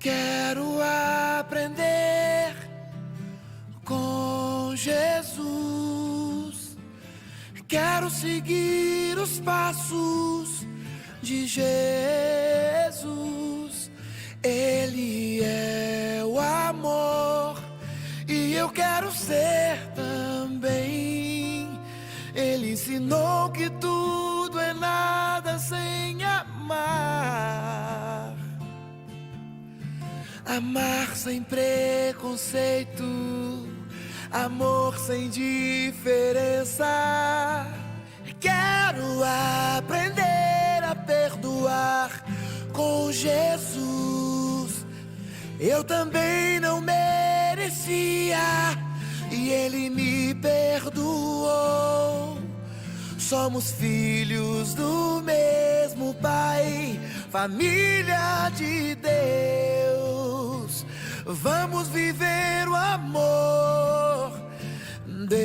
Quero aprender com Jesus. Quero seguir os passos de Jesus. Ele é o amor e eu quero ser também. Ele ensinou que tudo é nada sem amar. Amar sem preconceito, amor sem diferença. Quero aprender a perdoar com Jesus. Eu também não merecia e Ele me perdoou. Somos filhos do mesmo Pai, família de Deus. Vamos viver o amor. Deus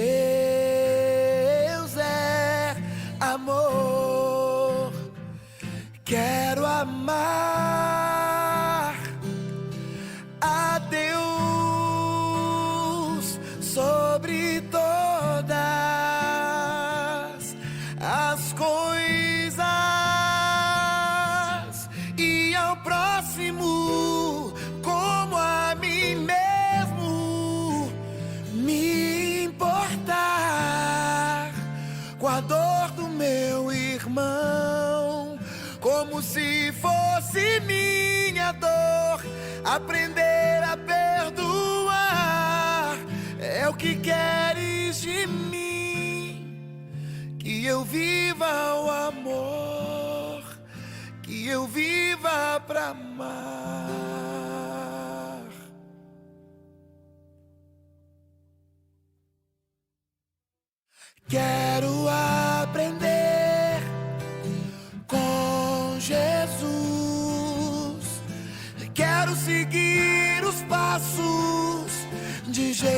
é amor. Quero amar a Deus sobre todas as coisas e ao próximo como a mim mesmo. Me importar com a dor do meu irmão, como se fosse minha dor. Aprender a perdoar é o que queres de mim. Que eu viva o amor, que eu viva pra amar. Quero aprender com Jesus. Quero seguir os passos de Jesus.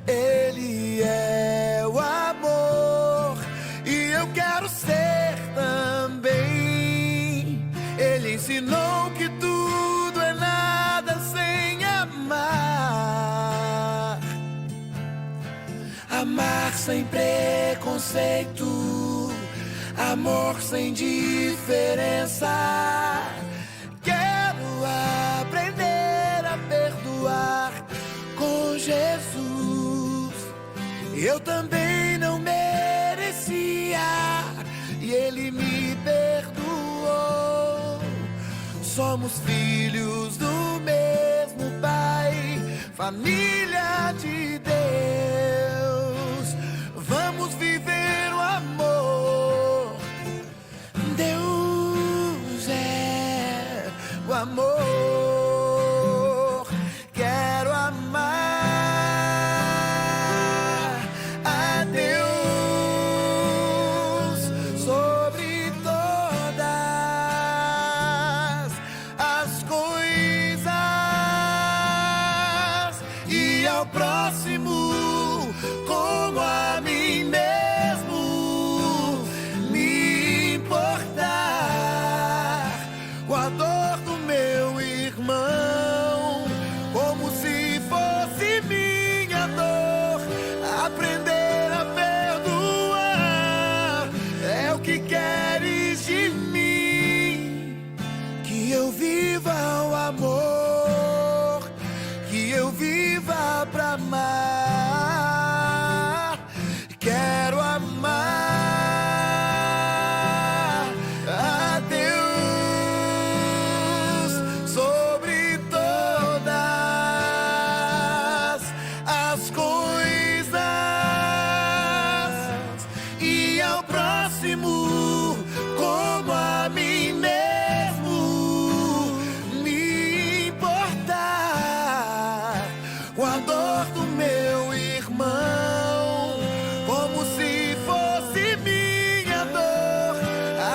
Ele é o amor e eu quero ser também. Ele ensinou que tudo é nada sem amar. Amar sem preconceito, amor sem diferença. Quero aprender a perdoar com Jesus. Eu também não merecia e Ele me perdoou. Somos filhos do mesmo Pai, família de Deus. Vamos viver o amor. Deus é o amor. Quero amar a Deus sobre todas as coisas e ao próximo como a mim mesmo. Me importar com a dor do meu irmão, como se fosse minha dor. Aprender a perdoar é o que queres de mim. Que eu viva o amor, que eu viva pra amar. Quero amar a Deus sobre todas as coisas e ao próximo como a mim mesmo. Me importar com a dor do meu irmão, como se fosse minha dor.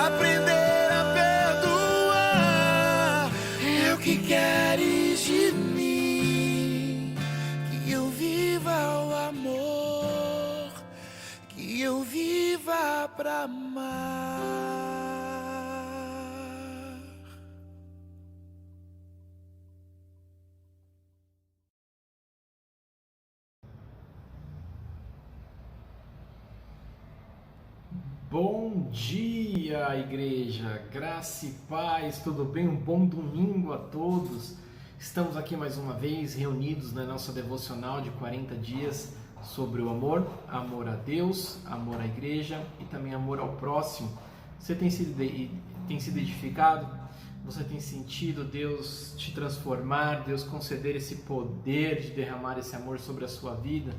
Aprender a perdoar é o que queres de mim. Que eu viva o amor, que eu viva pra amar. Bom dia, igreja, graça e paz, tudo bem? Um bom domingo a todos. Estamos aqui mais uma vez reunidos na nossa devocional de 40 dias sobre o amor, amor a Deus, amor à igreja e também amor ao próximo. Você tem sido edificado? Você tem sentido Deus te transformar, Deus conceder esse poder de derramar esse amor sobre a sua vida,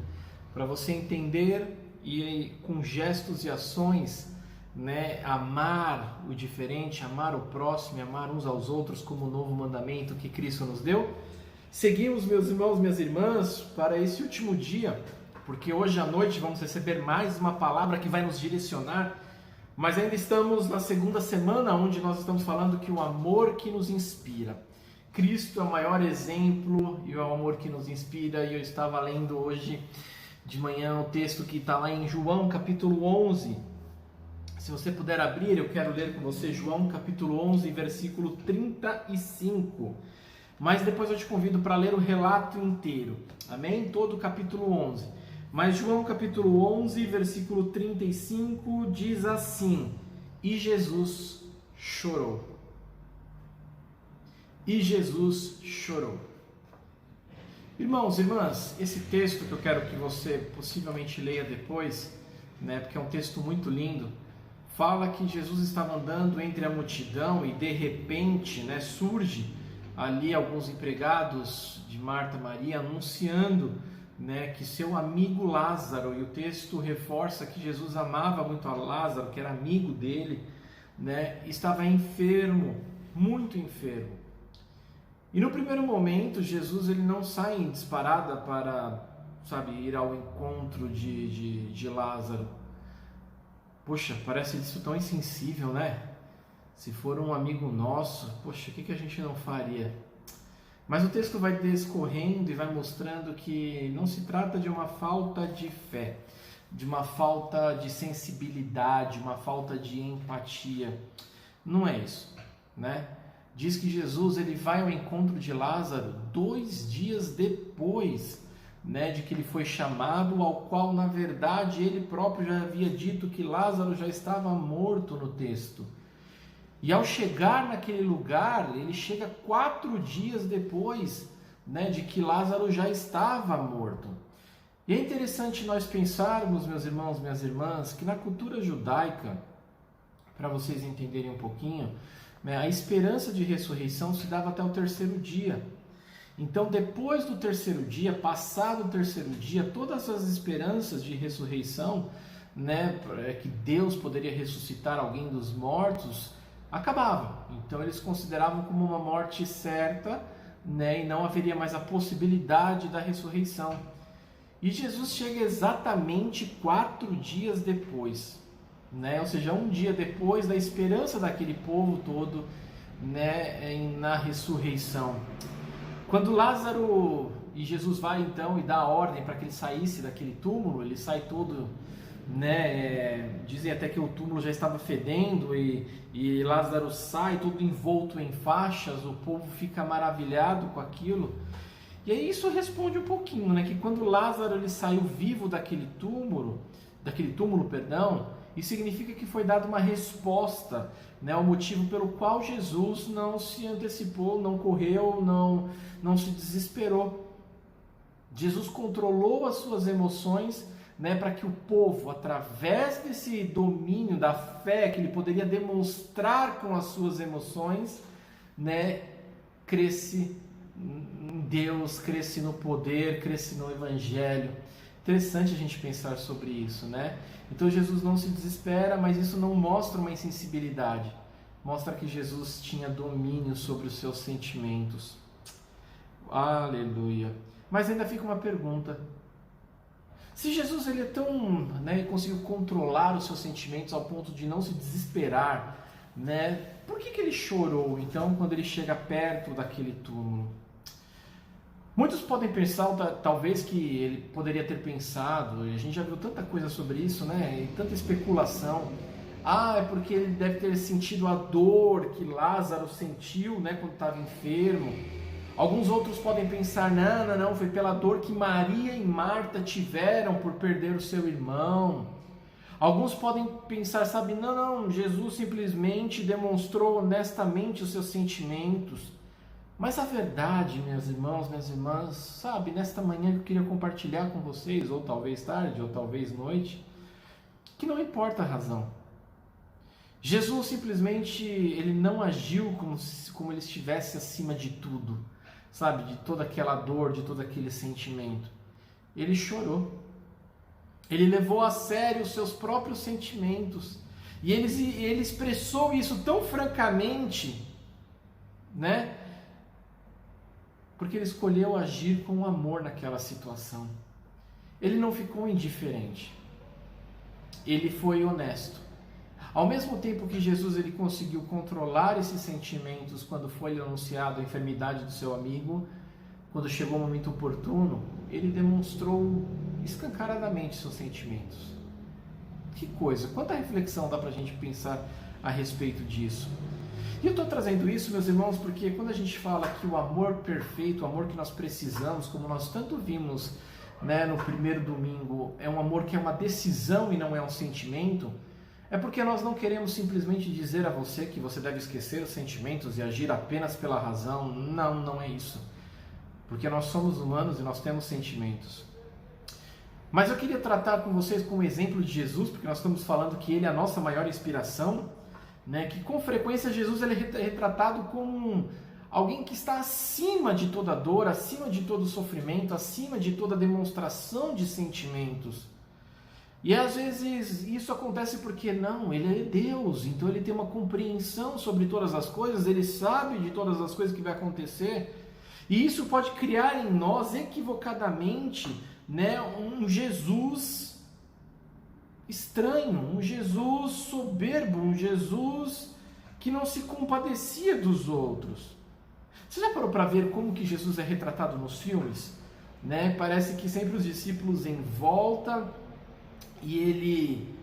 para você entender e com gestos e ações, amar o diferente, amar o próximo, amar uns aos outros como o novo mandamento que Cristo nos deu. Seguimos, meus irmãos, minhas irmãs, para esse último dia, porque hoje à noite vamos receber mais uma palavra que vai nos direcionar, mas ainda estamos na segunda semana onde nós estamos falando que o amor que nos inspira. Cristo é o maior exemplo e é o amor que nos inspira, e eu estava lendo hoje de manhã o texto que está lá em João capítulo 11. Se você puder abrir, eu quero ler com você João capítulo 11, versículo 35. Mas depois eu te convido para ler o relato inteiro, amém? Todo o capítulo 11. Mas João capítulo 11, versículo 35 diz assim: E Jesus chorou. E Jesus chorou. Irmãos, irmãs, esse texto que eu quero que você possivelmente leia depois, porque é um texto muito lindo, fala que Jesus estava andando entre a multidão e de repente, surge ali alguns empregados de Marta e Maria anunciando, que seu amigo Lázaro, e o texto reforça que Jesus amava muito a Lázaro, que era amigo dele, estava enfermo, muito enfermo. E no primeiro momento, Jesus ele não sai em disparada para, ir ao encontro de Lázaro. Poxa, parece isso tão insensível, né? Se for um amigo nosso, poxa, o que a gente não faria? Mas o texto vai discorrendo e vai mostrando que não se trata de uma falta de fé, de uma falta de sensibilidade, uma falta de empatia. Não é isso, Diz que Jesus ele vai ao encontro de Lázaro 2 dias depois, de que ele foi chamado, ao qual na verdade ele próprio já havia dito que Lázaro já estava morto no texto. E ao chegar naquele lugar, ele chega 4 dias depois, de que Lázaro já estava morto. E é interessante nós pensarmos, meus irmãos, minhas irmãs, que na cultura judaica, para vocês entenderem um pouquinho, a esperança de ressurreição se dava até o 3º dia. Então, depois do 3º dia, passado o 3º dia, todas as esperanças de ressurreição, que Deus poderia ressuscitar alguém dos mortos, acabavam. Então, eles consideravam como uma morte certa, e não haveria mais a possibilidade da ressurreição. E Jesus chega exatamente 4 dias depois. Ou seja, um dia depois da esperança daquele povo todo, na ressurreição. Quando Lázaro e Jesus vai então e dá a ordem para que ele saísse daquele túmulo, ele sai todo, dizem até que o túmulo já estava fedendo e Lázaro sai todo envolto em faixas, o povo fica maravilhado com aquilo. E aí isso responde um pouquinho, que quando Lázaro ele saiu vivo daquele túmulo, isso significa que foi dada uma resposta, ao motivo pelo qual Jesus não se antecipou, não correu, não se desesperou. Jesus controlou as suas emoções, para que o povo, através desse domínio da fé que ele poderia demonstrar com as suas emoções, cresce em Deus, cresce no poder, cresce no Evangelho. Interessante a gente pensar sobre isso, Então Jesus não se desespera, mas isso não mostra uma insensibilidade. Mostra que Jesus tinha domínio sobre os seus sentimentos. Aleluia. Mas ainda fica uma pergunta. Se Jesus ele é tão, ele conseguiu controlar os seus sentimentos ao ponto de não se desesperar, por que ele chorou então quando ele chega perto daquele túmulo? Muitos podem pensar, talvez, que ele poderia ter pensado, e a gente já viu tanta coisa sobre isso, e tanta especulação. É porque ele deve ter sentido a dor que Lázaro sentiu, quando estava enfermo. Alguns outros podem pensar, não, foi pela dor que Maria e Marta tiveram por perder o seu irmão. Alguns podem pensar, sabe, não, Jesus simplesmente demonstrou honestamente os seus sentimentos. Mas a verdade, meus irmãos, minhas irmãs, sabe, nesta manhã que eu queria compartilhar com vocês, ou talvez tarde, ou talvez noite, que não importa a razão. Jesus simplesmente, ele não agiu como ele estivesse acima de tudo, sabe, de toda aquela dor, de todo aquele sentimento. Ele chorou. Ele levou a sério os seus próprios sentimentos. E ele expressou isso tão francamente, né? Porque ele escolheu agir com amor naquela situação. Ele não ficou indiferente. Ele foi honesto. Ao mesmo tempo que Jesus ele conseguiu controlar esses sentimentos quando foi anunciado a enfermidade do seu amigo, quando chegou o momento oportuno, ele demonstrou escancaradamente seus sentimentos. Que coisa, quanta reflexão dá para a gente pensar a respeito disso. E eu estou trazendo isso, meus irmãos, porque quando a gente fala que o amor perfeito, o amor que nós precisamos, como nós tanto vimos, né, no primeiro domingo, é um amor que é uma decisão e não é um sentimento, é porque nós não queremos simplesmente dizer a você que você deve esquecer os sentimentos e agir apenas pela razão. Não, não é isso. Porque nós somos humanos e nós temos sentimentos. Mas eu queria tratar com vocês como exemplo de Jesus, porque nós estamos falando que ele é a nossa maior inspiração, né? Que com frequência Jesus ele é retratado como alguém que está acima de toda dor, acima de todo sofrimento, acima de toda demonstração de sentimentos. E às vezes isso acontece porque não, ele é Deus, então ele tem uma compreensão sobre todas as coisas, ele sabe de todas as coisas que vai acontecer. E isso pode criar em nós equivocadamente, né, um Jesus estranho, um Jesus soberbo, um Jesus que não se compadecia dos outros. Você já parou para ver como que Jesus é retratado nos filmes? Né? Parece que sempre os discípulos em volta e ele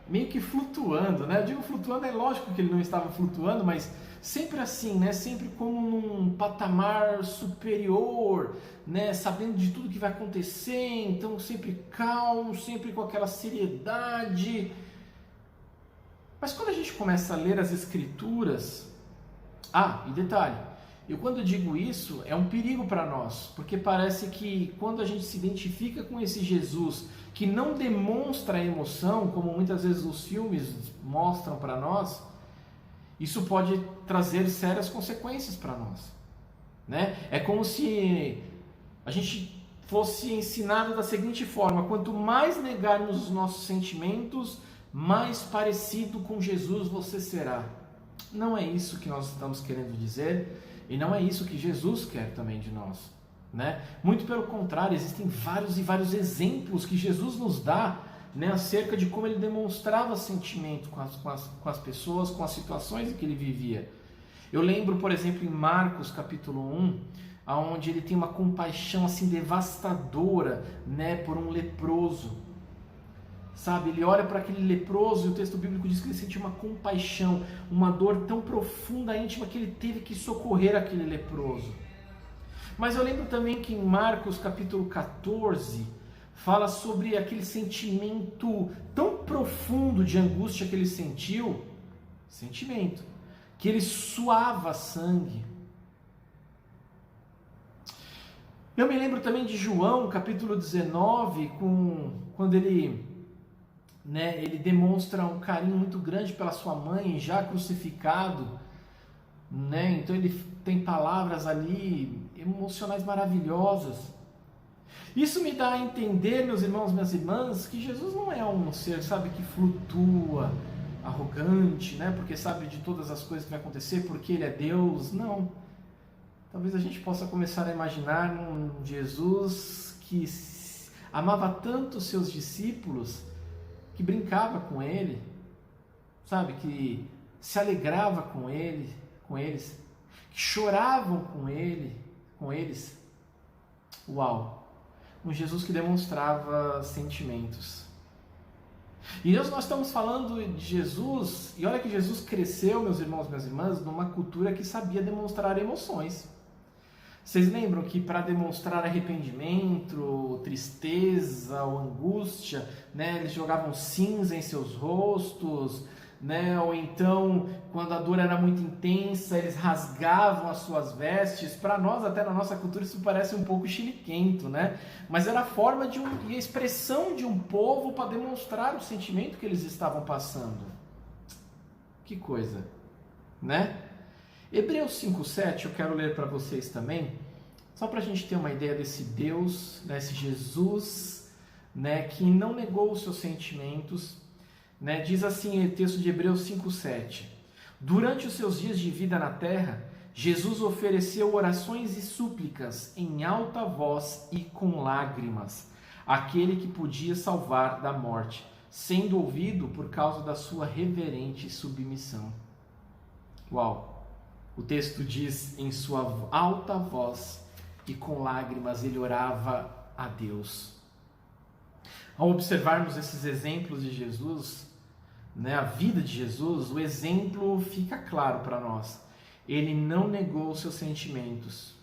meio que flutuando, né? Eu digo flutuando, é lógico que ele não estava flutuando, mas sempre assim, né? Sempre como num patamar superior, né? Sabendo de tudo que vai acontecer, então sempre calmo, sempre com aquela seriedade. Mas quando a gente começa a ler as Escrituras, e detalhe, eu quando digo isso é um perigo para nós, porque parece que quando a gente se identifica com esse Jesus que não demonstra emoção, como muitas vezes os filmes mostram para nós, isso pode trazer sérias consequências para nós, né? É como se a gente fosse ensinado da seguinte forma: quanto mais negarmos os nossos sentimentos, mais parecido com Jesus você será. Não é isso que nós estamos querendo dizer, e não é isso que Jesus quer também de nós, né? Muito pelo contrário, existem vários e vários exemplos que Jesus nos dá, né, acerca de como ele demonstrava sentimento com as pessoas, com as situações em que ele vivia. Eu lembro, por exemplo, em Marcos capítulo 1, onde ele tem uma compaixão assim devastadora, né, por um leproso. Sabe, ele olha para aquele leproso e o texto bíblico diz que ele sentiu uma compaixão, uma dor tão profunda, íntima, que ele teve que socorrer aquele leproso. Mas eu lembro também que em Marcos capítulo 14, fala sobre aquele sentimento tão profundo de angústia que ele sentiu, que ele suava sangue. Eu me lembro também de João capítulo 19, quando ele demonstra um carinho muito grande pela sua mãe, já crucificado, né? Então ele tem palavras ali emocionais maravilhosas. Isso me dá a entender, meus irmãos, minhas irmãs, que Jesus não é um ser, sabe, que flutua, arrogante, né? Porque sabe de todas as coisas que vai acontecer, porque ele é Deus. Não. Talvez a gente possa começar a imaginar um Jesus que amava tanto os seus discípulos, que brincava com ele, sabe, que se alegrava com eles, que choravam com eles. Uau! Um Jesus que demonstrava sentimentos. E nós estamos falando de Jesus, e olha que Jesus cresceu, meus irmãos e minhas irmãs, numa cultura que sabia demonstrar emoções. Vocês lembram que para demonstrar arrependimento, tristeza ou angústia, né, eles jogavam cinza em seus rostos, né, ou então, quando a dor era muito intensa, eles rasgavam as suas vestes. Para nós, até na nossa cultura, isso parece um pouco chiliquento, né? Mas era a forma e a expressão de um povo para demonstrar o sentimento que eles estavam passando. Que coisa, né? Hebreus 5,7 eu quero ler para vocês também, só para a gente ter uma ideia desse Deus, né, esse Jesus, né, que não negou os seus sentimentos, né? Diz assim o texto de Hebreus 5,7: durante os seus dias de vida na terra, Jesus ofereceu orações e súplicas em alta voz e com lágrimas, àquele que podia salvar da morte, sendo ouvido por causa da sua reverente submissão. Uau! O texto diz: em sua alta voz e com lágrimas ele orava a Deus. Ao observarmos esses exemplos de Jesus, né, a vida de Jesus, o exemplo fica claro para nós. Ele não negou os seus sentimentos,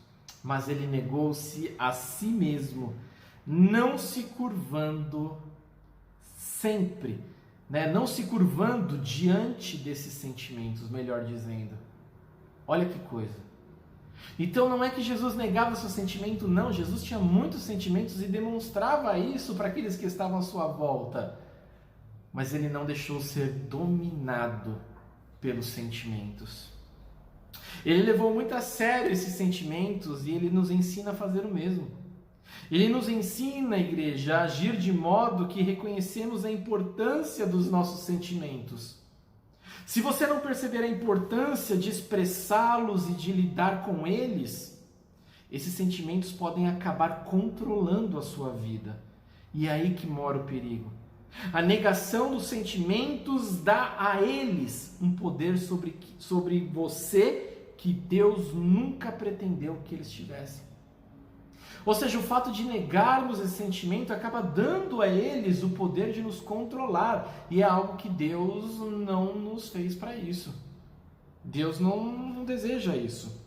mas ele negou-se a si mesmo, não se curvando sempre, né, não se curvando diante desses sentimentos, melhor dizendo. Olha que coisa. Então não é que Jesus negava seu sentimento, não. Jesus tinha muitos sentimentos e demonstrava isso para aqueles que estavam à sua volta. Mas ele não deixou ser dominado pelos sentimentos. Ele levou muito a sério esses sentimentos e ele nos ensina a fazer o mesmo. Ele nos ensina, igreja, a agir de modo que reconhecemos a importância dos nossos sentimentos. Se você não perceber a importância de expressá-los e de lidar com eles, esses sentimentos podem acabar controlando a sua vida. E é aí que mora o perigo. A negação dos sentimentos dá a eles um poder sobre você que Deus nunca pretendeu que eles tivessem. Ou seja, o fato de negarmos esse sentimento acaba dando a eles o poder de nos controlar. E é algo que Deus não nos fez para isso. Deus não deseja isso.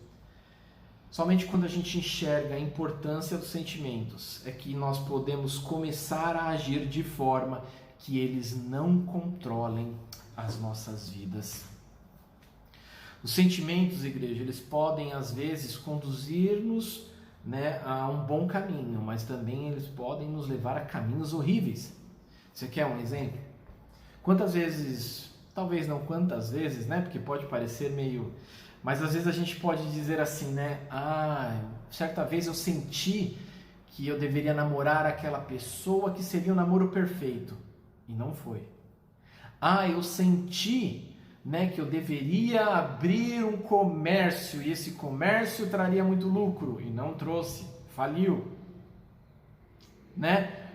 Somente quando a gente enxerga a importância dos sentimentos é que nós podemos começar a agir de forma que eles não controlem as nossas vidas. Os sentimentos, igreja, eles podem às vezes conduzir-nos, né, a um bom caminho, mas também eles podem nos levar a caminhos horríveis. Você quer um exemplo? Quantas vezes, talvez não quantas vezes, né, porque pode parecer meio... Mas às vezes a gente pode dizer assim, né, certa vez eu senti que eu deveria namorar aquela pessoa que seria o namoro perfeito, e não foi. Eu senti, né, que eu deveria abrir um comércio e esse comércio traria muito lucro e não trouxe, faliu, né?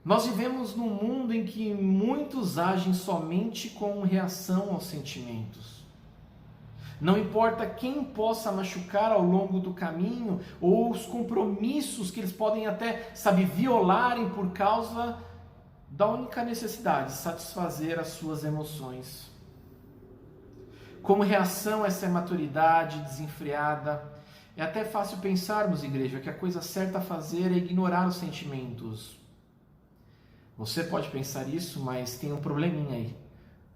Nós vivemos num mundo em que muitos agem somente com reação aos sentimentos. Não importa quem possa machucar ao longo do caminho ou os compromissos que eles podem até, violarem por causa da única necessidade de satisfazer as suas emoções. Como reação a essa imaturidade desenfreada, é até fácil pensarmos, igreja, que a coisa certa a fazer é ignorar os sentimentos. Você pode pensar isso, mas tem um probleminha aí.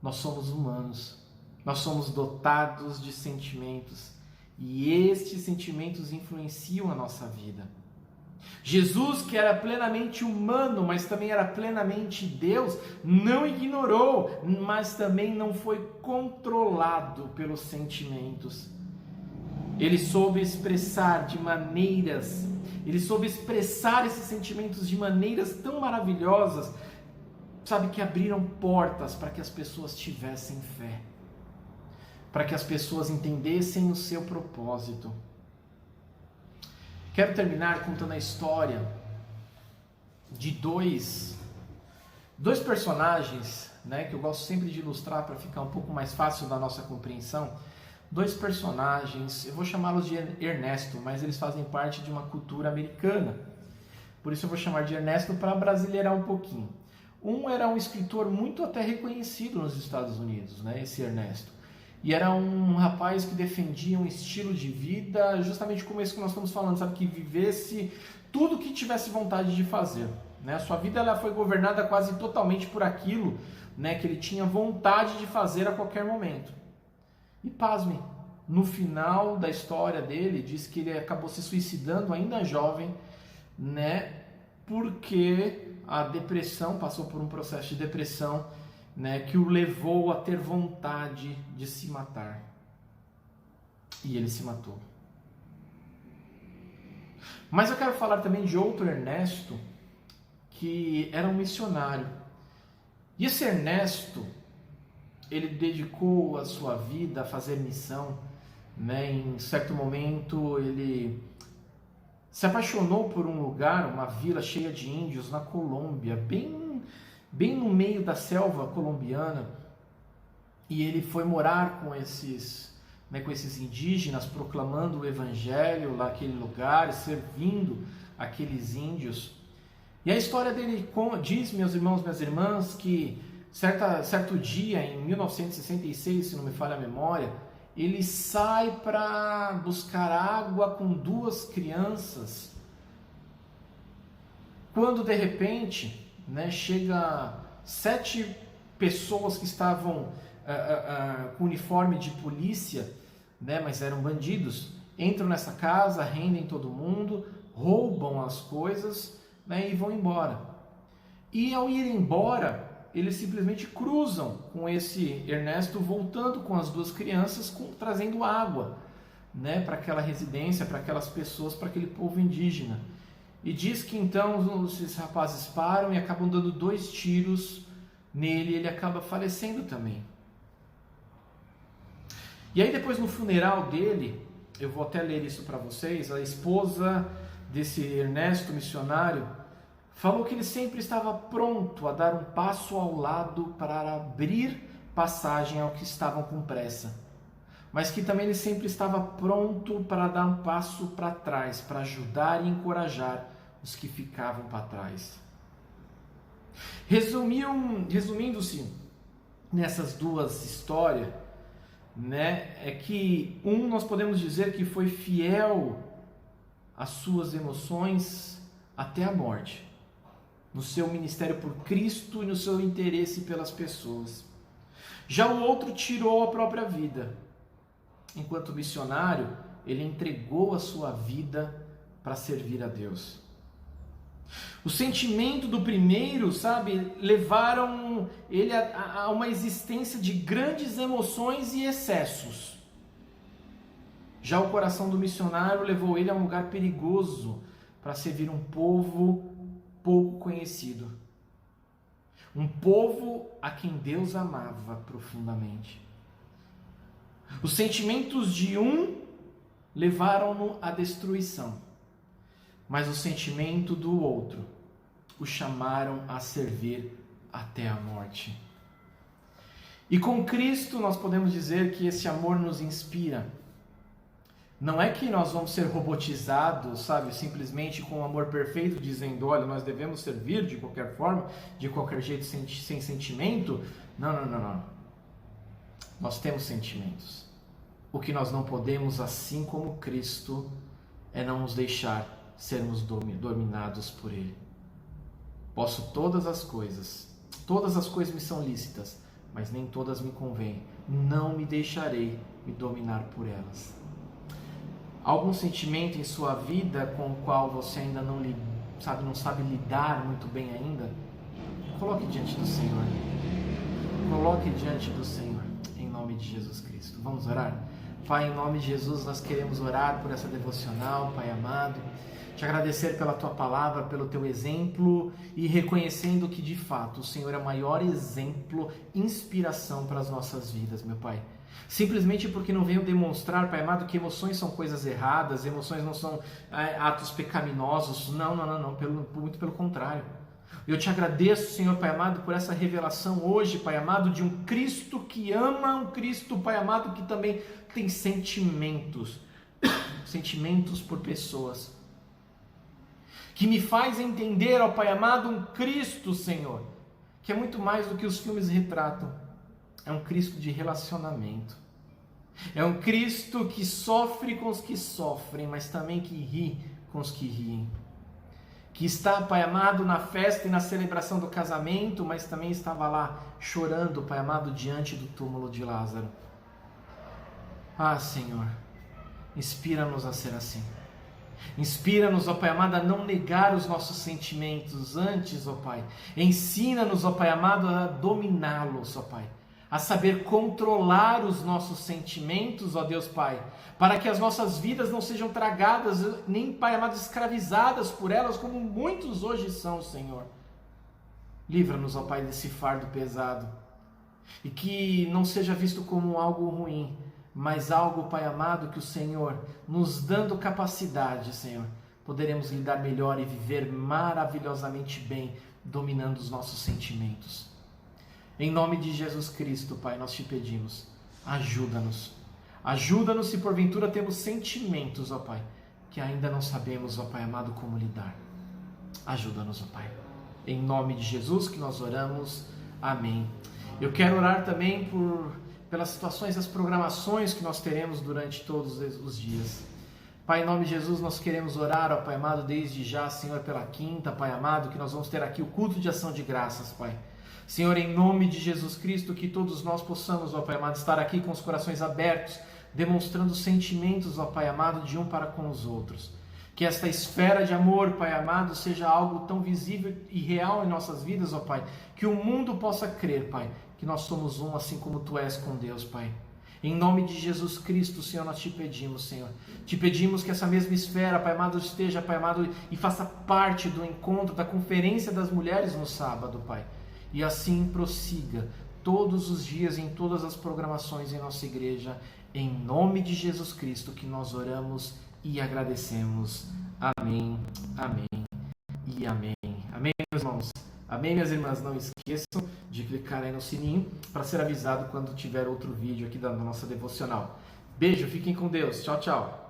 Nós somos humanos, nós somos dotados de sentimentos e estes sentimentos influenciam a nossa vida. Jesus, que era plenamente humano, mas também era plenamente Deus, não ignorou, mas também não foi controlado pelos sentimentos. Ele soube expressar esses sentimentos de maneiras tão maravilhosas, que abriram portas para que as pessoas tivessem fé, para que as pessoas entendessem o seu propósito. Quero terminar contando a história de dois personagens, né, que eu gosto sempre de ilustrar para ficar um pouco mais fácil da nossa compreensão. Dois personagens, eu vou chamá-los de Ernesto, mas eles fazem parte de uma cultura americana. Por isso eu vou chamar de Ernesto para brasileirar um pouquinho. Um era um escritor muito até reconhecido nos Estados Unidos, né, esse Ernesto. e era um rapaz que defendia um estilo de vida, justamente como esse que nós estamos falando, sabe? Que vivesse tudo que tivesse vontade de fazer, né? A sua vida ela foi governada quase totalmente por aquilo, né, que ele tinha vontade de fazer a qualquer momento. E pasme, no final da história dele, diz que ele acabou se suicidando ainda jovem, né, porque a depressão, passou por um processo de depressão, né, que o levou a ter vontade de se matar. E ele se matou. Mas eu quero falar também de outro Ernesto, que era um missionário. E esse Ernesto, ele dedicou a sua vida a fazer missão, né? Em certo momento ele se apaixonou por um lugar, uma vila cheia de índios na Colômbia, bem no meio da selva colombiana, e ele foi morar com esses indígenas, proclamando o evangelho naquele lugar, servindo aqueles índios. E a história dele diz, meus irmãos, minhas irmãs, que certo dia, em 1966, se não me falha a memória, ele sai para buscar água com 2 crianças, quando de repente, né, chega 7 pessoas que estavam com uniforme de polícia, né, mas eram bandidos, entram nessa casa, rendem todo mundo, roubam as coisas, né, e vão embora. E ao ir embora, eles simplesmente cruzam com esse Ernesto, voltando com as 2 crianças, trazendo água, né, para aquela residência, para aquelas pessoas, para aquele povo indígena. E diz que então esses rapazes param e acabam dando 2 tiros nele, e ele acaba falecendo também. E aí depois, no funeral dele, eu vou até ler isso para vocês, a esposa desse Ernesto missionário falou que ele sempre estava pronto a dar um passo ao lado para abrir passagem ao que estavam com pressa, mas que também ele sempre estava pronto para dar um passo para trás, para ajudar e encorajar os que ficavam para trás. Resumindo-se nessas 2 histórias, né, é que nós podemos dizer que foi fiel às suas emoções até a morte, no seu ministério por Cristo e no seu interesse pelas pessoas. Já o outro tirou a própria vida. Enquanto missionário, ele entregou a sua vida para servir a Deus. O sentimento do primeiro, levaram ele a uma existência de grandes emoções e excessos. Já o coração do missionário levou ele a um lugar perigoso para servir um povo pouco conhecido. Um povo a quem Deus amava profundamente. Os sentimentos de um levaram-no à destruição, mas o sentimento do outro o chamaram a servir até a morte. E com Cristo nós podemos dizer que esse amor nos inspira. Não é que nós vamos ser robotizados, simplesmente com um amor perfeito, dizendo, olha, nós devemos servir de qualquer forma, de qualquer jeito, sem sentimento. Não. Nós temos sentimentos. O que nós não podemos, assim como Cristo, é não nos deixar sermos dominados por Ele. Posso todas as coisas me são lícitas, mas nem todas me convêm. Não me deixarei me dominar por elas. Algum sentimento em sua vida com o qual você ainda não sabe lidar muito bem ainda? Coloque diante do Senhor. Coloque diante do Senhor, em nome de Jesus Cristo. Vamos orar? Pai, em nome de Jesus, nós queremos orar por essa devocional, Pai amado. Te agradecer pela Tua palavra, pelo Teu exemplo e reconhecendo que, de fato, o Senhor é o maior exemplo, inspiração para as nossas vidas, meu Pai. Simplesmente porque não venho demonstrar, Pai amado, que emoções são coisas erradas, emoções não são atos pecaminosos. Não, muito pelo contrário. Eu te agradeço, Senhor, Pai amado, por essa revelação hoje, Pai amado, de um Cristo que ama, um Cristo, Pai amado, que também tem sentimentos por pessoas. Que me faz entender, ó Pai amado, um Cristo, Senhor, que é muito mais do que os filmes retratam. É um Cristo de relacionamento. É um Cristo que sofre com os que sofrem, mas também que ri com os que riem. Que está, Pai amado, na festa e na celebração do casamento, mas também estava lá chorando, Pai amado, diante do túmulo de Lázaro. Ah, Senhor, inspira-nos a ser assim. Inspira-nos, ó Pai amado, a não negar os nossos sentimentos antes, ó Pai. Ensina-nos, ó Pai amado, a dominá-los, ó Pai. A saber controlar os nossos sentimentos, ó Deus Pai, para que as nossas vidas não sejam tragadas, nem, Pai amado, escravizadas por elas, como muitos hoje são, Senhor. Livra-nos, ó Pai, desse fardo pesado, e que não seja visto como algo ruim, mas algo, Pai amado, que o Senhor, nos dando capacidade, Senhor, poderemos lidar melhor e viver maravilhosamente bem, dominando os nossos sentimentos. Em nome de Jesus Cristo, Pai, nós te pedimos, ajuda-nos. Ajuda-nos se porventura temos sentimentos, ó Pai, que ainda não sabemos, ó Pai amado, como lidar. Ajuda-nos, ó Pai. Em nome de Jesus que nós oramos. Amém. Eu quero orar também pelas situações, as programações que nós teremos durante todos os dias. Pai, em nome de Jesus, nós queremos orar, ó Pai amado, desde já, Senhor, pela quinta, Pai amado, que nós vamos ter aqui o culto de ação de graças, Pai. Senhor, em nome de Jesus Cristo, que todos nós possamos, ó Pai amado, estar aqui com os corações abertos, demonstrando sentimentos, ó Pai amado, de um para com os outros. Que esta esfera de amor, Pai amado, seja algo tão visível e real em nossas vidas, ó Pai, que o mundo possa crer, Pai, que nós somos um assim como Tu és com Deus, Pai. Em nome de Jesus Cristo, Senhor, nós te pedimos, Senhor. Te pedimos que essa mesma esfera, Pai amado, esteja, Pai amado, e faça parte do encontro, da conferência das mulheres no sábado, Pai. E assim prossiga todos os dias, em todas as programações em nossa igreja, em nome de Jesus Cristo que nós oramos e agradecemos. Amém, amém e amém. Amém, meus irmãos. Amém, minhas irmãs. Não esqueçam de clicar aí no sininho para ser avisado quando tiver outro vídeo aqui da nossa devocional. Beijo, fiquem com Deus. Tchau, tchau.